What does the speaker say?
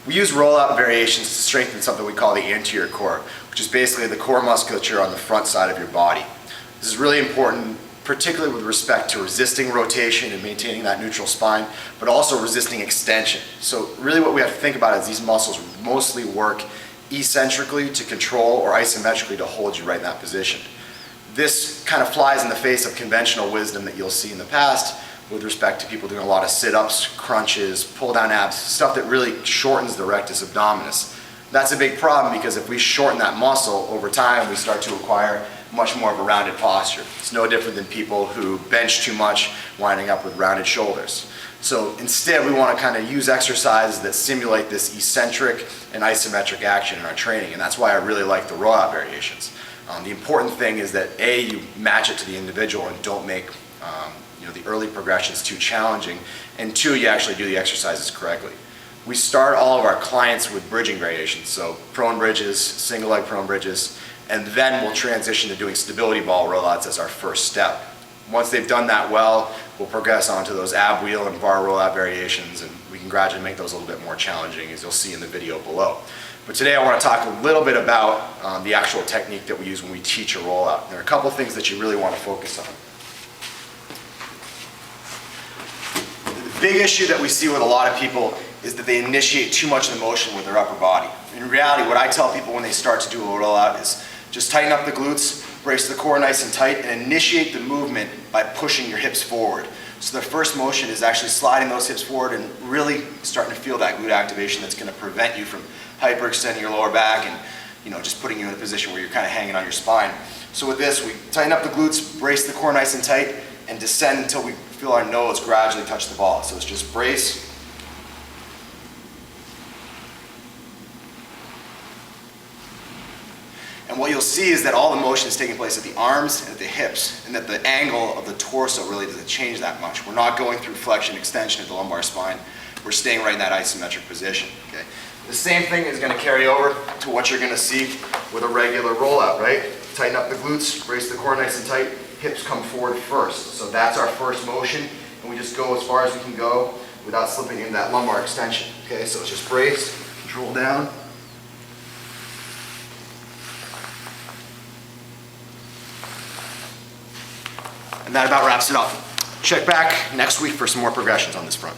We use rollout variations to strengthen something we call the anterior core, which is basically the core musculature on the front side of your body. This is really important, particularly with respect to resisting rotation and maintaining that neutral spine, but also resisting extension. So really what we have to think about is these muscles mostly work eccentrically to control or isometrically to hold you right in that position. This kind of flies in the face of conventional wisdom that you'll see in the past with respect to people doing a lot of sit-ups, crunches, pull-down abs, stuff that really shortens the rectus abdominis. That's a big problem because if we shorten that muscle over time, we start to acquire much more of a rounded posture. It's no different than people who bench too much, winding up with rounded shoulders. So instead, we want to kind of use exercises that simulate this eccentric and isometric action in our training, and that's why I really like the rollout variations. The important thing is that A, you match it to the individual and don't make the early progressions too challenging, and 2, you actually do the exercises correctly. We start all of our clients with bridging variations, so prone bridges, single leg prone bridges, and then we'll transition to doing stability ball rollouts as our first step. Once they've done that well, we'll progress on to those ab wheel and bar rollout variations, and we can gradually make those a little bit more challenging, as you'll see in the video below. But today I want to talk a little bit about the actual technique that we use when we teach a rollout. There are a couple things that you really want to focus on. The big issue that we see with a lot of people is that they initiate too much of the motion with their upper body. In reality, what I tell people when they start to do a rollout is just tighten up the glutes, brace the core nice and tight, and initiate the movement by pushing your hips forward. So the first motion is actually sliding those hips forward and really starting to feel that glute activation that's going to prevent you from hyperextending your lower back and just putting you in a position where you're kind of hanging on your spine. So with this, we tighten up the glutes, brace the core nice and tight, and descend until we feel our nose gradually touch the ball. So it's just brace, and what you'll see is that all the motion is taking place at the arms and at the hips, and that the angle of the torso really doesn't change that much. We're not going through flexion extension of the lumbar spine. We're staying right in that isometric position. Okay? The same thing is going to carry over to what you're going to see with a regular rollout, right? Tighten up the glutes, brace the core nice and tight, hips come forward first. So that's our first motion, and we just go as far as we can go without slipping into that lumbar extension. Okay, so it's just brace, control down. And that about wraps it up. Check back next week for some more progressions on this front.